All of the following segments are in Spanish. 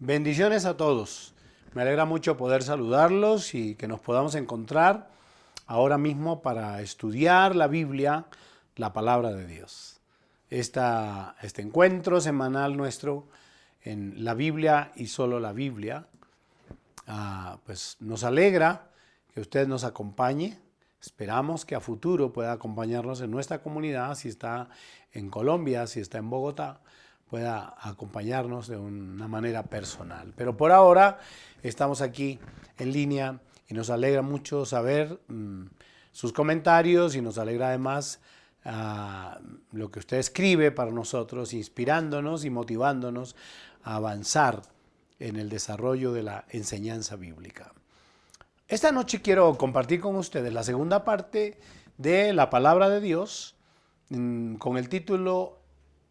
Bendiciones a todos. Me alegra mucho poder saludarlos y que nos podamos encontrar ahora mismo para estudiar la Biblia, la palabra de Dios. Este encuentro semanal nuestro en la Biblia y solo la Biblia, pues nos alegra que usted nos acompañe. Esperamos que a futuro pueda acompañarnos en nuestra comunidad, si está en Colombia, si está en Bogotá, pueda acompañarnos de una manera personal. Pero por ahora estamos aquí en línea y nos alegra mucho saber sus comentarios y nos alegra además lo que usted escribe para nosotros, inspirándonos y motivándonos a avanzar en el desarrollo de la enseñanza bíblica. Esta noche quiero compartir con ustedes la segunda parte de la palabra de Dios con el título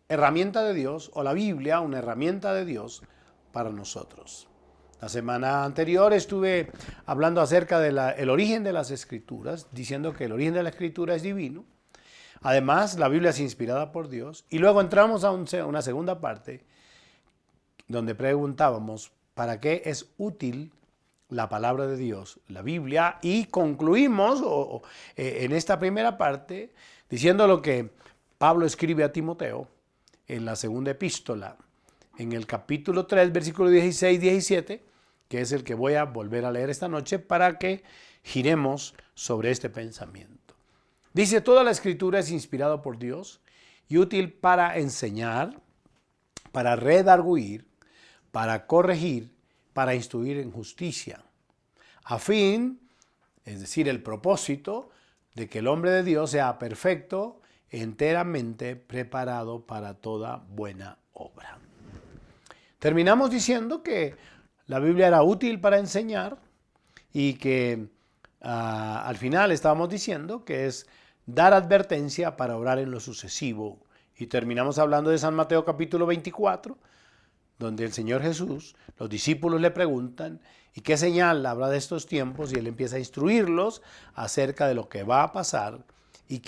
Herramienta de Dios, o la Biblia, una herramienta de Dios para nosotros. La semana anterior estuve hablando acerca del origen de las Escrituras, diciendo que el origen de la Escritura es divino. Además, la Biblia es inspirada por Dios. Y luego entramos a una segunda parte donde preguntábamos ¿para qué es útil la palabra de Dios, la Biblia? Y concluimos en esta primera parte diciendo lo que Pablo escribe a Timoteo en la segunda epístola, en el capítulo 3, versículo 16-17, que es el que voy a volver a leer esta noche para que giremos sobre este pensamiento. Dice: toda la Escritura es inspirada por Dios y útil para enseñar, para redarguir, para corregir, para instruir en justicia, a fin, es decir, el propósito de que el hombre de Dios sea perfecto, enteramente preparado para toda buena obra. Terminamos diciendo que la Biblia era útil para enseñar y que al final estábamos diciendo que es dar advertencia para obrar en lo sucesivo. Y terminamos hablando de San Mateo capítulo 24, donde el Señor Jesús, los discípulos le preguntan ¿y qué señal habrá de estos tiempos? Y Él empieza a instruirlos acerca de lo que va a pasar y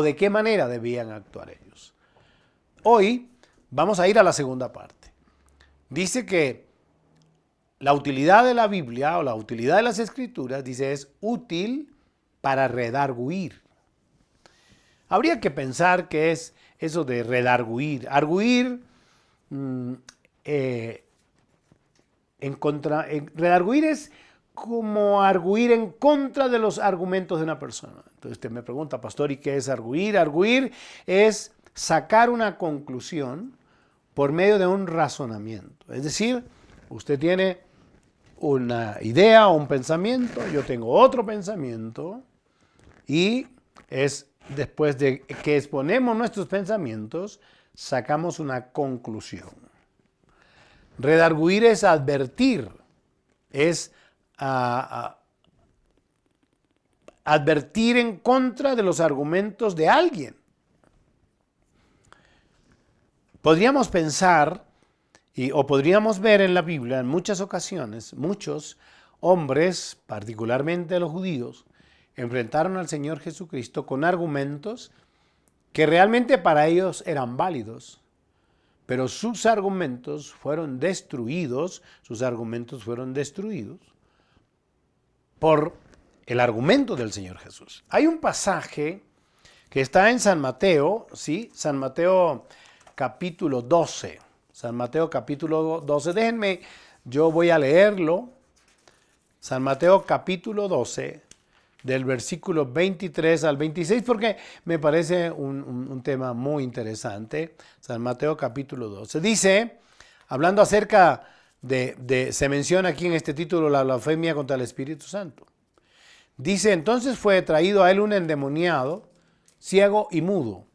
de qué manera debían actuar ellos. Hoy vamos a ir a la segunda parte. Dice que la utilidad de la Biblia o la utilidad de las Escrituras, dice, es útil para redarguir. Habría que pensar qué es eso de redarguir. Redarguir es como arguir en contra de los argumentos de una persona. Entonces usted me pregunta, pastor, ¿y qué es arguir? Arguir es sacar una conclusión por medio de un razonamiento. Es decir, usted tiene una idea o un pensamiento, yo tengo otro pensamiento, y es después de que exponemos nuestros pensamientos, sacamos una conclusión. Redarguir es advertir, es advertir en contra de los argumentos de alguien. Podríamos pensar o podríamos ver en la Biblia en muchas ocasiones, muchos hombres, particularmente los judíos, enfrentaron al Señor Jesucristo con argumentos que realmente para ellos eran válidos, pero sus argumentos fueron destruidos por el argumento del Señor Jesús. Hay un pasaje que está en San Mateo, ¿sí? San Mateo capítulo 12. San Mateo capítulo 12. Déjenme, yo voy a leerlo. San Mateo capítulo 12, del versículo 23 al 26, porque me parece un tema muy interesante. San Mateo capítulo 12. Dice, hablando acerca se menciona aquí en este título la blasfemia contra el Espíritu Santo. Dice, entonces fue traído a él un endemoniado, ciego y mudo.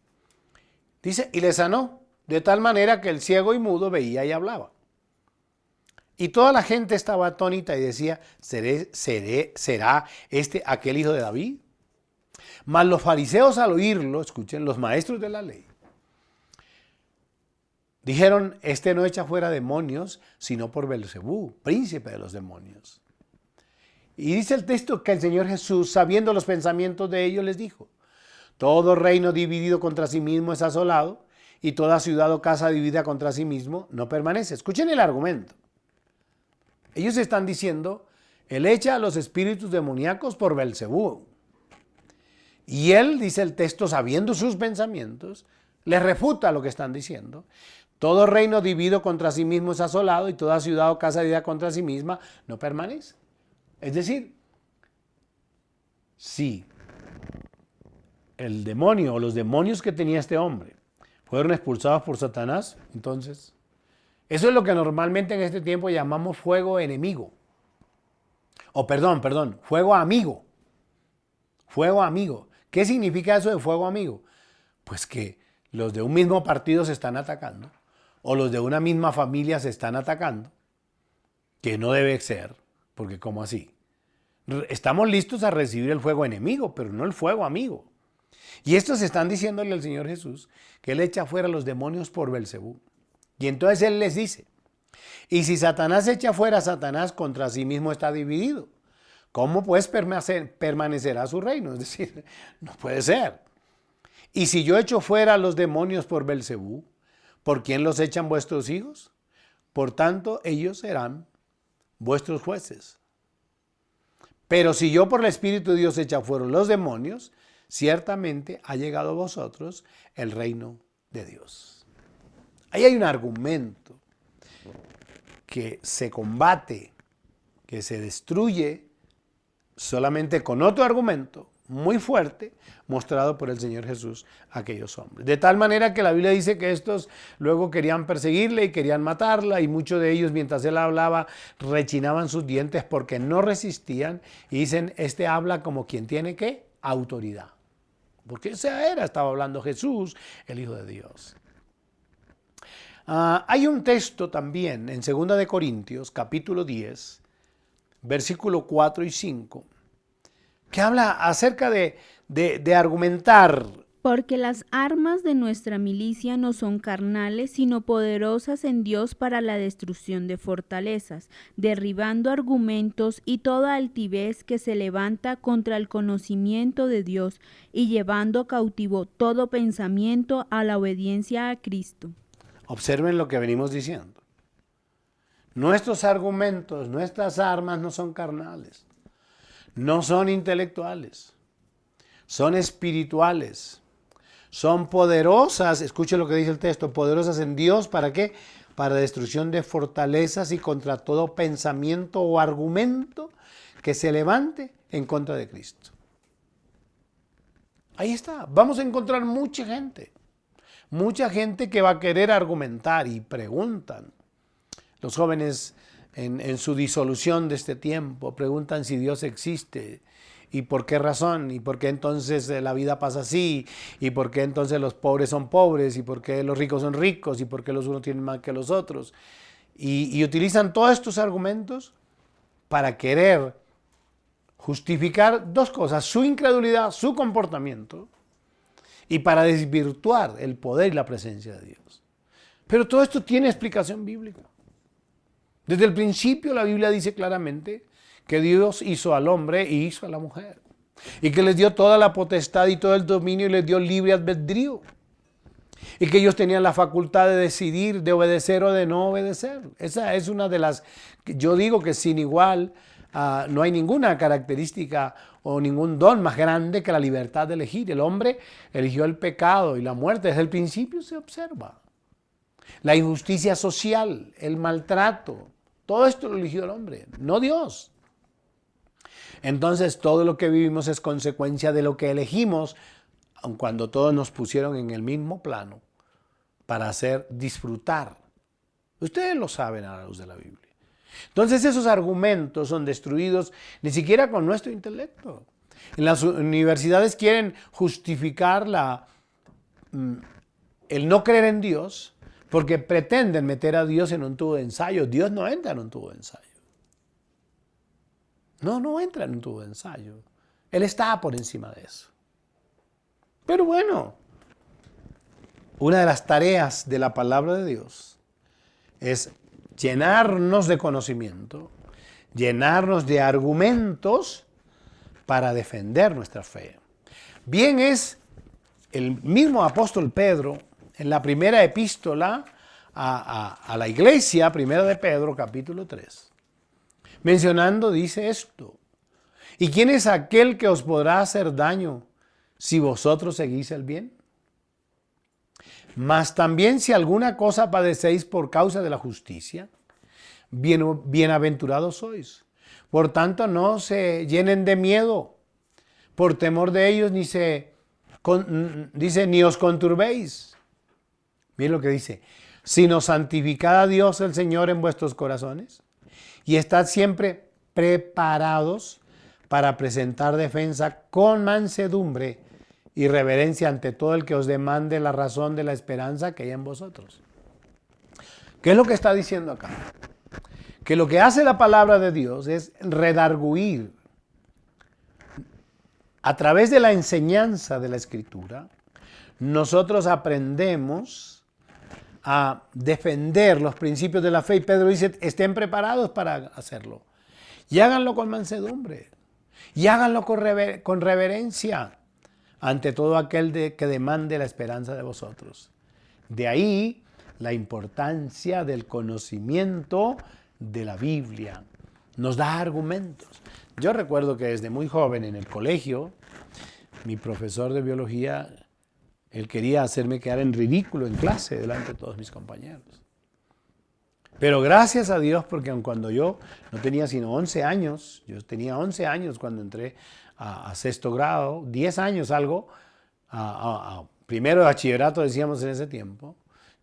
Dice, y le sanó, de tal manera que el ciego y mudo veía y hablaba. Y toda la gente estaba atónita y decía, ¿será este aquel hijo de David? Mas los fariseos al oírlo, escuchen, los maestros de la ley, dijeron, este no echa fuera demonios, sino por Belzebú, príncipe de los demonios. Y dice el texto que el Señor Jesús, sabiendo los pensamientos de ellos, les dijo, todo reino dividido contra sí mismo es asolado, y toda ciudad o casa dividida contra sí mismo no permanece. Escuchen el argumento. Ellos están diciendo, él echa a los espíritus demoníacos por Belcebú. Y él, dice el texto, sabiendo sus pensamientos, les refuta lo que están diciendo. Todo reino dividido contra sí mismo es asolado y toda ciudad o casa dividida contra sí misma no permanece. Es decir, si el demonio o los demonios que tenía este hombre fueron expulsados por Satanás, entonces, eso es lo que normalmente en este tiempo llamamos fuego enemigo. O perdón, fuego amigo. Fuego amigo. ¿Qué significa eso de fuego amigo? Pues que los de un mismo partido se están atacando, o los de una misma familia se están atacando, que no debe ser, porque ¿cómo así? Estamos listos a recibir el fuego enemigo, pero no el fuego amigo. Y estos están diciéndole al Señor Jesús que Él echa fuera los demonios por Belcebú. Y entonces Él les dice, y si Satanás echa fuera a Satanás, contra sí mismo está dividido. ¿Cómo pues permanecerá su reino? Es decir, no puede ser. Y si yo echo fuera a los demonios por Belcebú, ¿por quién los echan vuestros hijos? Por tanto, ellos serán vuestros jueces. Pero si yo por el Espíritu de Dios echa fuera los demonios, ciertamente ha llegado a vosotros el reino de Dios. Ahí hay un argumento que se combate, que se destruye solamente con otro argumento muy fuerte mostrado por el Señor Jesús a aquellos hombres. De tal manera que la Biblia dice que estos luego querían perseguirle y querían matarla, y muchos de ellos mientras él hablaba rechinaban sus dientes porque no resistían, y dicen, este habla como quien tiene ¿qué? Autoridad. Porque estaba hablando Jesús, el Hijo de Dios. Hay un texto también en 2 de Corintios, capítulo 10, versículo 4 y 5, que habla acerca de argumentar. Porque las armas de nuestra milicia no son carnales, sino poderosas en Dios para la destrucción de fortalezas, derribando argumentos y toda altivez que se levanta contra el conocimiento de Dios, y llevando cautivo todo pensamiento a la obediencia a Cristo. Observen lo que venimos diciendo. Nuestros argumentos, nuestras armas no son carnales, no son intelectuales, son espirituales, son poderosas, escuche lo que dice el texto, poderosas en Dios, ¿para qué? Para destrucción de fortalezas y contra todo pensamiento o argumento que se levante en contra de Cristo. Ahí está, vamos a encontrar mucha gente que va a querer argumentar y preguntan. Los jóvenes en su disolución de este tiempo preguntan si Dios existe y por qué razón y por qué entonces la vida pasa así y por qué entonces los pobres son pobres y por qué los ricos son ricos y por qué los unos tienen más que los otros. Y utilizan todos estos argumentos para querer justificar dos cosas, su incredulidad, su comportamiento, y para desvirtuar el poder y la presencia de Dios. Pero todo esto tiene explicación bíblica. Desde el principio la Biblia dice claramente que Dios hizo al hombre y hizo a la mujer, y que les dio toda la potestad y todo el dominio y les dio libre albedrío, y que ellos tenían la facultad de decidir, de obedecer o de no obedecer. Esa es una de las, yo digo que sin igual, no hay ninguna característica o ningún don más grande que la libertad de elegir. El hombre eligió el pecado y la muerte. Desde el principio se observa. La injusticia social, el maltrato, todo esto lo eligió el hombre, no Dios. Entonces todo lo que vivimos es consecuencia de lo que elegimos, aun cuando todos nos pusieron en el mismo plano para hacer disfrutar. Ustedes lo saben a la luz de la Biblia. Entonces esos argumentos son destruidos ni siquiera con nuestro intelecto. En las universidades quieren justificar el no creer en Dios porque pretenden meter a Dios en un tubo de ensayo. Dios no entra en un tubo de ensayo. No entra en un tubo de ensayo. Él está por encima de eso. Pero bueno, una de las tareas de la palabra de Dios es llenarnos de conocimiento, llenarnos de argumentos para defender nuestra fe. Bien es el mismo apóstol Pedro en la primera epístola a la iglesia, primera de Pedro, capítulo 3. Mencionando, dice esto: ¿y quién es aquel que os podrá hacer daño si vosotros seguís el bien? Mas también si alguna cosa padecéis por causa de la justicia, bienaventurados sois. Por tanto, no se llenen de miedo por temor de ellos, ni os conturbéis. Miren lo que dice: sino santificad a Dios el Señor en vuestros corazones y estad siempre preparados para presentar defensa con mansedumbre y reverencia ante todo el que os demande la razón de la esperanza que hay en vosotros. ¿Qué es lo que está diciendo acá? Que lo que hace la palabra de Dios es redarguir a través de la enseñanza de la Escritura. Nosotros aprendemos a defender los principios de la fe, y Pedro dice: estén preparados para hacerlo y háganlo con mansedumbre y háganlo con reverencia ante todo aquel que demande la esperanza de vosotros. De ahí la importancia del conocimiento de la Biblia. Nos da argumentos. Yo recuerdo que desde muy joven en el colegio, mi profesor de biología, él quería hacerme quedar en ridículo en clase delante de todos mis compañeros. Pero gracias a Dios, porque aun cuando yo no tenía sino 11 años, yo tenía 11 años cuando entré a sexto grado, 10 años algo, primero de bachillerato decíamos en ese tiempo,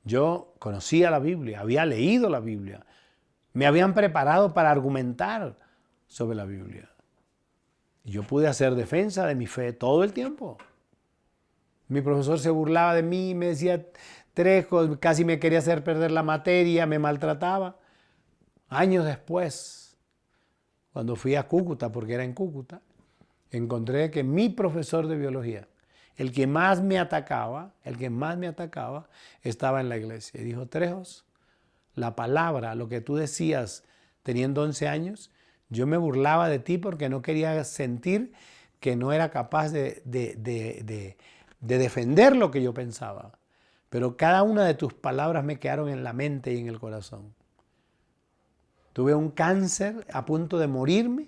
yo conocía la Biblia, había leído la Biblia, me habían preparado para argumentar sobre la Biblia. Y yo pude hacer defensa de mi fe todo el tiempo. Mi profesor se burlaba de mí, me decía trejos, casi me quería hacer perder la materia, me maltrataba. Años después, cuando fui a Cúcuta, porque era en Cúcuta, encontré que mi profesor de biología, el que más me atacaba, estaba en la iglesia. Y dijo: Trejos, la palabra, lo que tú decías teniendo 11 años, yo me burlaba de ti porque no quería sentir que no era capaz de defender lo que yo pensaba. Pero cada una de tus palabras me quedaron en la mente y en el corazón. Tuve un cáncer a punto de morirme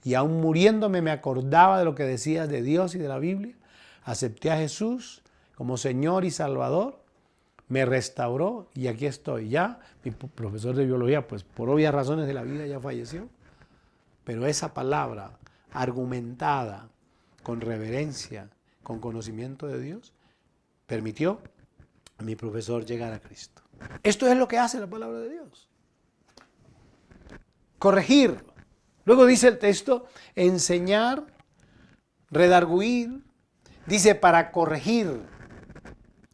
y aún muriéndome me acordaba de lo que decías de Dios y de la Biblia. Acepté a Jesús como Señor y Salvador, me restauró y aquí estoy. Ya mi profesor de biología, pues por obvias razones de la vida, ya falleció. Pero esa palabra argumentada con reverencia, con conocimiento de Dios, permitió a mi profesor llegar a Cristo. Esto es lo que hace la palabra de Dios. Corregir. Luego dice el texto: enseñar, redarguir. Dice para corregir.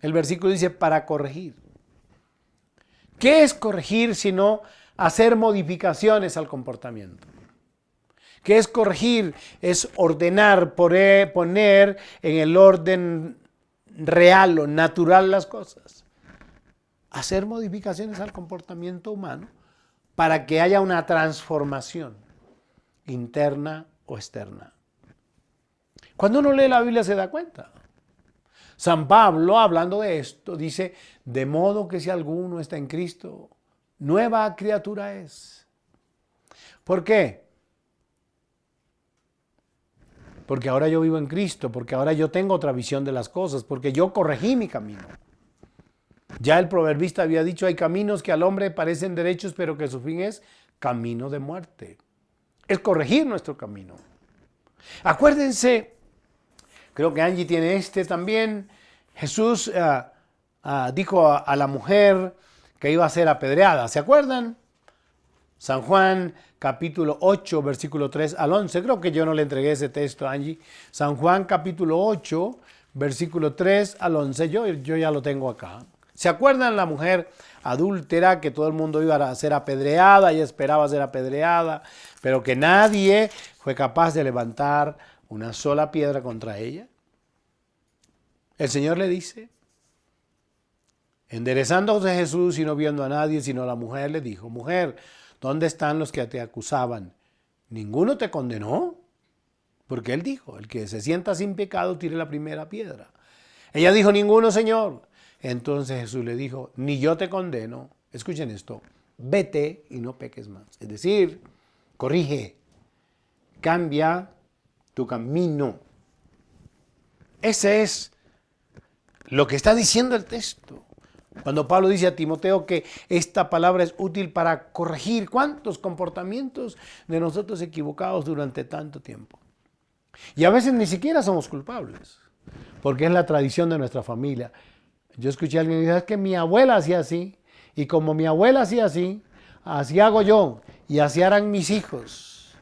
El versículo dice para corregir. ¿Qué es corregir sino hacer modificaciones al comportamiento? ¿Qué es corregir? Es ordenar, poner en el orden real o natural las cosas. Hacer modificaciones al comportamiento humano para que haya una transformación interna o externa. Cuando uno lee la Biblia se da cuenta. San Pablo, hablando de esto, dice: de modo que si alguno está en Cristo, nueva criatura es. ¿Por qué? Porque ahora yo vivo en Cristo, porque ahora yo tengo otra visión de las cosas, porque yo corregí mi camino. Ya el proverbista había dicho: hay caminos que al hombre parecen derechos, pero que su fin es camino de muerte. Es corregir nuestro camino. Acuérdense, creo que Angie tiene también. Jesús dijo a la mujer que iba a ser apedreada. ¿Se acuerdan? San Juan capítulo 8, versículo 3 al 11. Creo que yo no le entregué ese texto a Angie. San Juan capítulo 8, versículo 3 al 11. Yo ya lo tengo acá. ¿Se acuerdan la mujer adúltera que todo el mundo iba a ser apedreada y esperaba ser apedreada, pero que nadie fue capaz de levantar una sola piedra contra ella? El Señor le dice, enderezándose Jesús y no viendo a nadie sino a la mujer, le dijo: mujer, ¿dónde están los que te acusaban? ¿Ninguno te condenó? Porque él dijo: el que se sienta sin pecado tire la primera piedra. Ella dijo: ninguno, Señor. Entonces Jesús le dijo, ni yo te condeno, escuchen esto, vete y no peques más. Es decir, corrige, cambia tu camino. Ese es lo que está diciendo el texto. Cuando Pablo dice a Timoteo que esta palabra es útil para corregir cuántos comportamientos de nosotros equivocados durante tanto tiempo. Y a veces ni siquiera somos culpables, porque es la tradición de nuestra familia. Yo escuché a alguien que dice, es que mi abuela hacía así, y como mi abuela hacía así, así hago yo, y así harán mis hijos.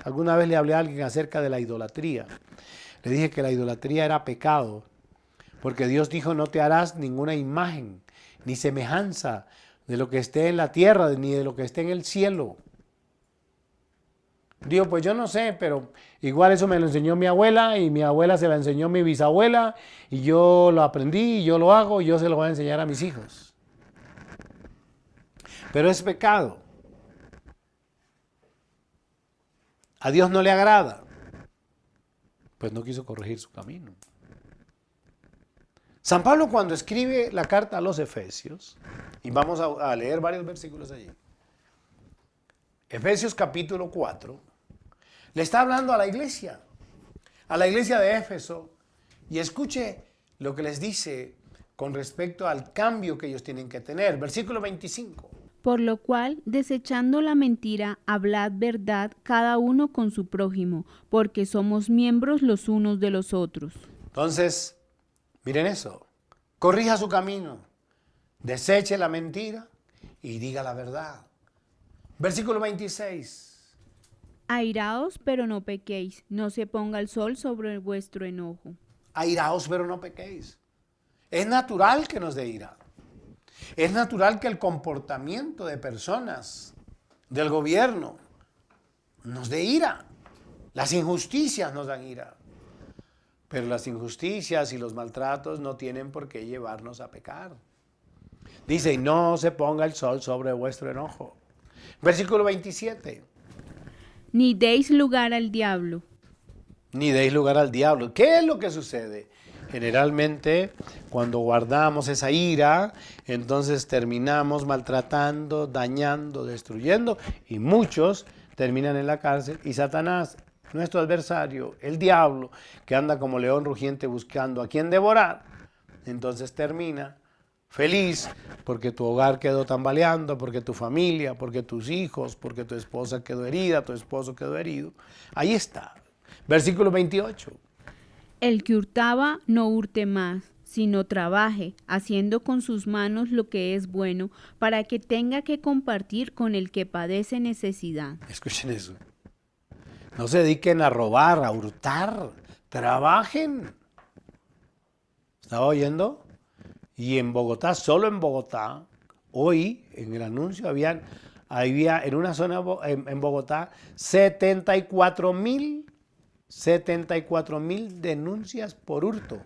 Alguna vez le hablé a alguien acerca de la idolatría. Le dije que la idolatría era pecado, porque Dios dijo, no te harás ninguna imagen, ni semejanza de lo que esté en la tierra, ni de lo que esté en el cielo. Digo, pues yo no sé, pero igual eso me lo enseñó mi abuela, y mi abuela se la enseñó mi bisabuela, y yo lo aprendí, y yo lo hago, y yo se lo voy a enseñar a mis hijos. Pero es pecado. A Dios no le agrada. Pues no quiso corregir su camino. San Pablo, cuando escribe la carta a los Efesios, y vamos a leer varios versículos allí, Efesios capítulo 4, le está hablando a la iglesia de Éfeso, y escuche lo que les dice con respecto al cambio que ellos tienen que tener. Versículo 25. Por lo cual, desechando la mentira, hablad verdad cada uno con su prójimo, porque somos miembros los unos de los otros. Entonces, miren eso, corrija su camino, deseche la mentira y diga la verdad. Versículo 26. Airaos, pero no pequéis, no se ponga el sol sobre vuestro enojo. Airaos, pero no pequéis. Es natural que nos dé ira. Es natural que el comportamiento de personas, del gobierno, nos dé ira. Las injusticias nos dan ira. Pero las injusticias y los maltratos no tienen por qué llevarnos a pecar. Dice, y no se ponga el sol sobre vuestro enojo. Versículo 27. Ni deis lugar al diablo. Ni deis lugar al diablo. ¿Qué es lo que sucede? Generalmente, cuando guardamos esa ira, entonces terminamos maltratando, dañando, destruyendo, y muchos terminan en la cárcel. Y Satanás, nuestro adversario, el diablo, que anda como león rugiente buscando a quien devorar, entonces termina feliz porque tu hogar quedó tambaleando, porque tu familia, porque tus hijos, porque tu esposa quedó herida, tu esposo quedó herido. Ahí está. Versículo 28. El que hurtaba no hurte más, sino trabaje, haciendo con sus manos lo que es bueno, para que tenga que compartir con el que padece necesidad. Escuchen eso. No se dediquen a robar, a hurtar. Trabajen. ¿Estaba oyendo? Y en Bogotá, solo en Bogotá, hoy en el anuncio había en una zona en Bogotá 74,000 denuncias por hurto.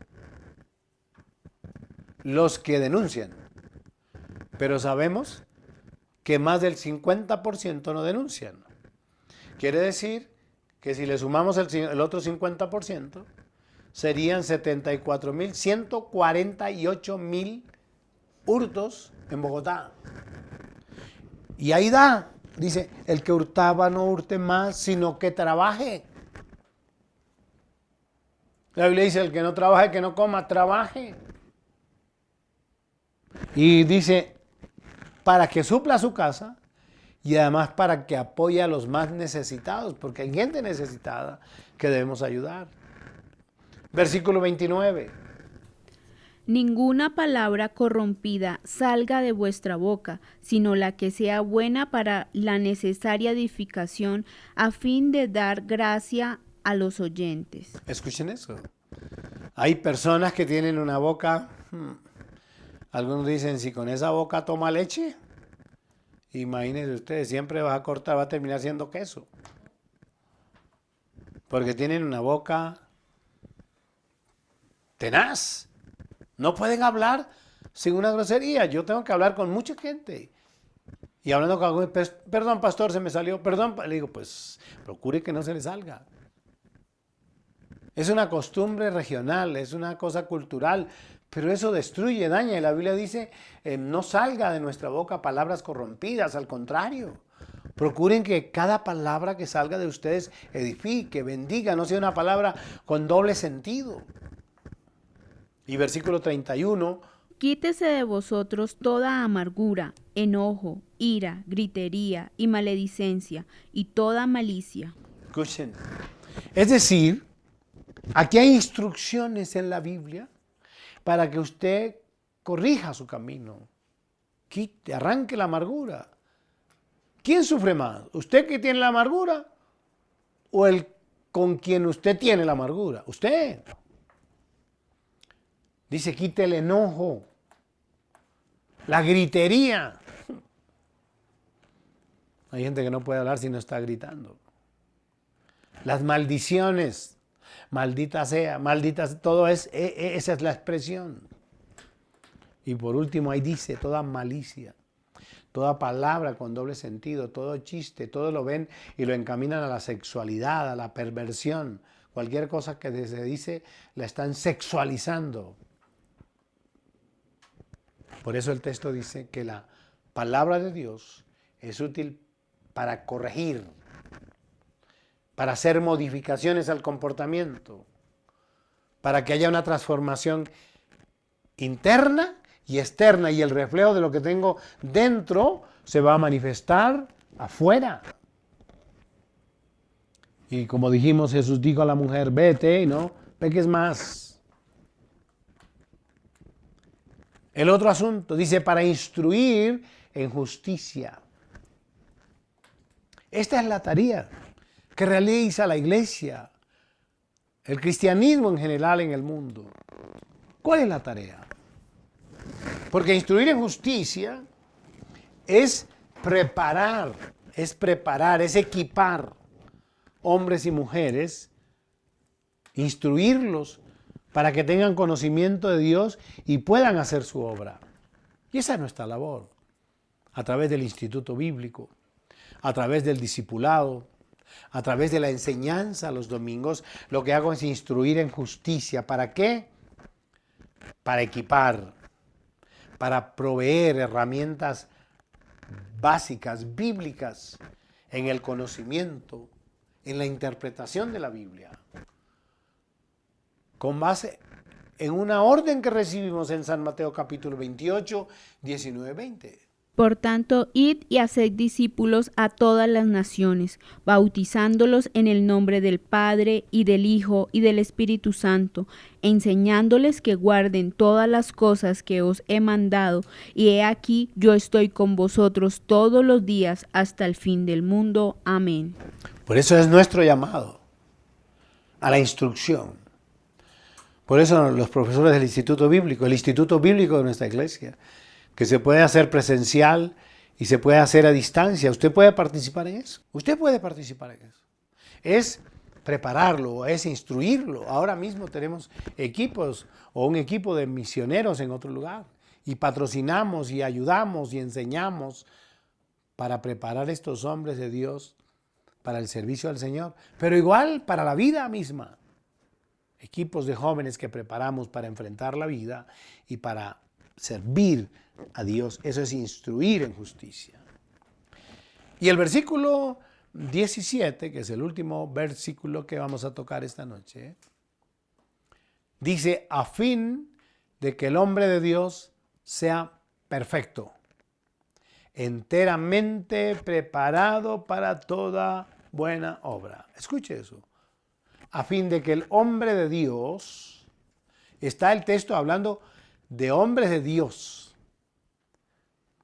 Los que denuncian. Pero sabemos que más del 50% no denuncian. Quiere decir que si le sumamos el otro 50%, serían 148,000 hurtos en Bogotá. Y ahí dice, el que hurtaba no hurte más, sino que trabaje. La Biblia dice, el que no trabaje, que no coma, trabaje. Y dice, para que supla su casa y además para que apoye a los más necesitados, porque hay gente necesitada que debemos ayudar. Versículo 29. Ninguna palabra corrompida salga de vuestra boca, sino la que sea buena para la necesaria edificación, a fin de dar gracia a los oyentes. Escuchen eso. Hay personas que tienen una boca, algunos dicen, si con esa boca toma leche, imagínense ustedes, siempre va a terminar siendo queso. Porque tienen una boca tenaz. No pueden hablar sin una grosería. Yo tengo que hablar con mucha gente. Y hablando con alguien, perdón, pastor, se me salió, perdón. Le digo, pues, procure que no se le salga. Es una costumbre regional, es una cosa cultural, Pero eso destruye, daña. Y la Biblia dice, no salga de nuestra boca palabras corrompidas, al contrario. Procuren que cada palabra que salga de ustedes edifique, bendiga, no sea una palabra con doble sentido. Y versículo 31. Quítese de vosotros toda amargura, enojo, ira, gritería y maledicencia y toda malicia. Escuchen. Es decir, aquí hay instrucciones en la Biblia para que usted corrija su camino. Quite, arranque la amargura. ¿Quién sufre más? ¿Usted que tiene la amargura o el con quien usted tiene la amargura? Usted. Dice, quite el enojo, la gritería. Hay gente que no puede hablar si no está gritando. Las maldiciones, maldita sea, todo esa es la expresión. Y por último ahí dice, toda malicia. Toda palabra con doble sentido, todo chiste, todo lo ven y lo encaminan a la sexualidad, a la perversión. Cualquier cosa que se dice la están sexualizando. Por eso el texto dice que la palabra de Dios es útil para corregir, para hacer modificaciones al comportamiento, para que haya una transformación interna y externa, y el reflejo de lo que tengo dentro se va a manifestar afuera. Y como dijimos, Jesús dijo a la mujer, vete y no peques más. El otro asunto dice, para instruir en justicia. Esta es la tarea que realiza la iglesia, el cristianismo en general en el mundo. ¿Cuál es la tarea? Porque instruir en justicia es preparar, es equipar hombres y mujeres, instruirlos para que tengan conocimiento de Dios y puedan hacer su obra. Y esa es nuestra labor, a través del Instituto Bíblico, a través del discipulado, a través de la enseñanza los domingos. Lo que hago es instruir en justicia. ¿Para qué? Para equipar, para proveer herramientas básicas, bíblicas, en el conocimiento, en la interpretación de la Biblia, con base en una orden que recibimos en San Mateo capítulo 28, 19, 20. Por tanto, id y haced discípulos a todas las naciones, bautizándolos en el nombre del Padre, y del Hijo, y del Espíritu Santo, enseñándoles que guarden todas las cosas que os he mandado, y he aquí, yo estoy con vosotros todos los días hasta el fin del mundo. Amén. Por eso es nuestro llamado a la instrucción. Por eso los profesores del Instituto Bíblico, el Instituto Bíblico de nuestra iglesia, que se puede hacer presencial y se puede hacer a distancia. Usted puede participar en eso. Usted puede participar en eso. Es prepararlo, es instruirlo. Ahora mismo tenemos equipos o un equipo de misioneros en otro lugar. Y patrocinamos y ayudamos y enseñamos para preparar a estos hombres de Dios para el servicio al Señor. Pero igual para la vida misma. Equipos de jóvenes que preparamos para enfrentar la vida y para servir a Dios. Eso es instruir en justicia. Y el versículo 17, que es el último versículo que vamos a tocar esta noche, dice, a fin de que el hombre de Dios sea perfecto, enteramente preparado para toda buena obra. Escuche eso. A fin de que el hombre de Dios, está el texto hablando de hombres de Dios.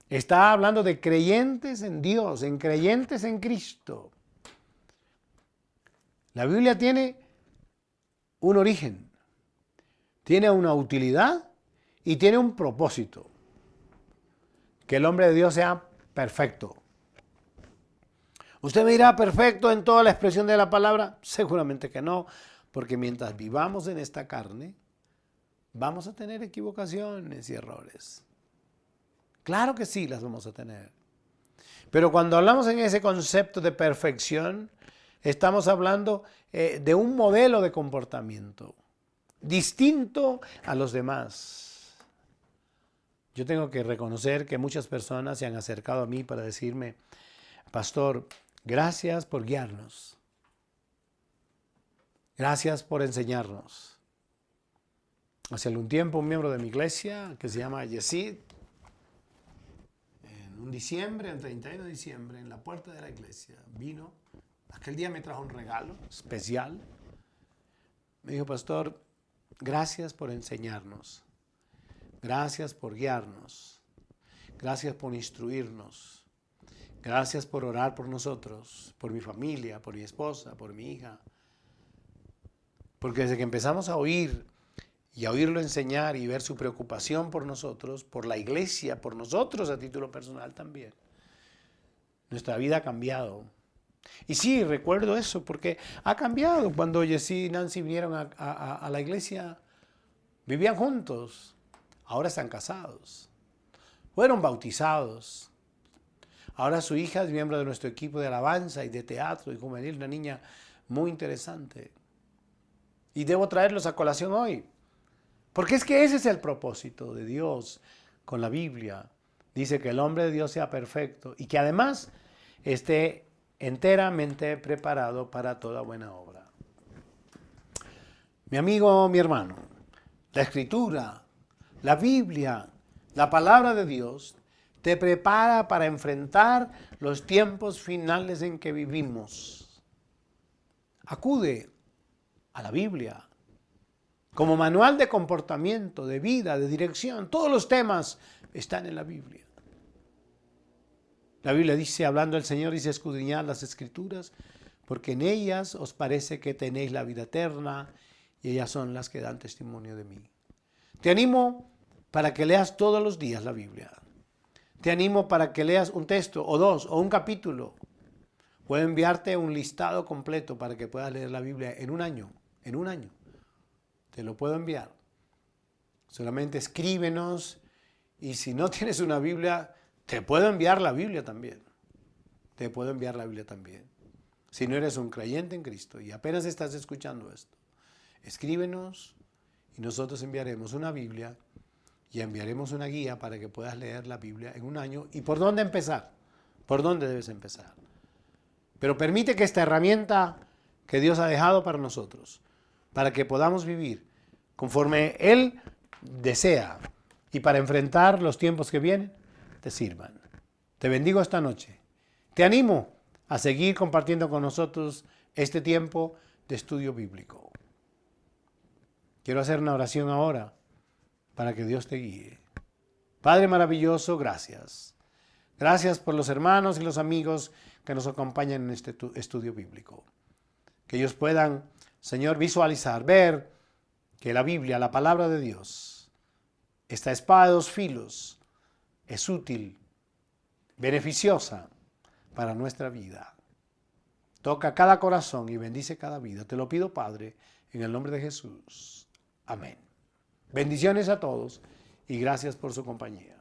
Está hablando de creyentes en Dios, en creyentes en Cristo. La Biblia tiene un origen, tiene una utilidad y tiene un propósito. Que el hombre de Dios sea perfecto. ¿Usted me dirá perfecto en toda la expresión de la palabra? Seguramente que no, porque mientras vivamos en esta carne, vamos a tener equivocaciones y errores. Claro que sí, las vamos a tener. Pero cuando hablamos en ese concepto de perfección, estamos hablando de un modelo de comportamiento distinto a los demás. Yo tengo que reconocer que muchas personas se han acercado a mí para decirme, pastor, gracias por guiarnos. Gracias por enseñarnos. Hace algún tiempo un miembro de mi iglesia, que se llama Yesid, en un diciembre, el 31 de diciembre, en la puerta de la iglesia, vino. Aquel día me trajo un regalo especial. Me dijo, pastor, gracias por enseñarnos. Gracias por guiarnos. Gracias por instruirnos. Gracias por orar por nosotros, por mi familia, por mi esposa, por mi hija. Porque desde que empezamos a oír y a oírlo enseñar y ver su preocupación por nosotros, por la iglesia, por nosotros a título personal también, nuestra vida ha cambiado. Y sí, recuerdo eso porque ha cambiado. Cuando Jessy y Nancy vinieron a la iglesia, vivían juntos. Ahora están casados. Fueron bautizados. Ahora su hija es miembro de nuestro equipo de alabanza y de teatro y juvenil, una niña muy interesante. Y debo traerlos a colación hoy. Porque es que ese es el propósito de Dios con la Biblia. Dice que el hombre de Dios sea perfecto y que además esté enteramente preparado para toda buena obra. Mi amigo, mi hermano, la Escritura, la Biblia, la palabra de Dios te prepara para enfrentar los tiempos finales en que vivimos. Acude a la Biblia como manual de comportamiento, de vida, de dirección. Todos los temas están en la Biblia. La Biblia dice, hablando el Señor, dice, escudriñad las Escrituras, porque en ellas os parece que tenéis la vida eterna, y ellas son las que dan testimonio de mí. Te animo para que leas todos los días la Biblia. Te animo para que leas un texto, o dos, o un capítulo. Puedo enviarte un listado completo para que puedas leer la Biblia en un año. En un año. Te lo puedo enviar. Solamente escríbenos, y si no tienes una Biblia, te puedo enviar la Biblia también. Te puedo enviar la Biblia también. Si no eres un creyente en Cristo y apenas estás escuchando esto, escríbenos y nosotros enviaremos una Biblia y enviaremos una guía para que puedas leer la Biblia en un año. ¿Y por dónde empezar? ¿Por dónde debes empezar? Pero permite que esta herramienta que Dios ha dejado para nosotros, para que podamos vivir conforme Él desea y para enfrentar los tiempos que vienen, te sirvan. Te bendigo esta noche. Te animo a seguir compartiendo con nosotros este tiempo de estudio bíblico. Quiero hacer una oración ahora para que Dios te guíe. Padre maravilloso, gracias. Gracias por los hermanos y los amigos que nos acompañan en este estudio bíblico. Que ellos puedan, Señor, visualizar, ver que la Biblia, la palabra de Dios, esta espada de dos filos, es útil, beneficiosa para nuestra vida. Toca cada corazón y bendice cada vida. Te lo pido, Padre, en el nombre de Jesús. Amén. Bendiciones a todos y gracias por su compañía.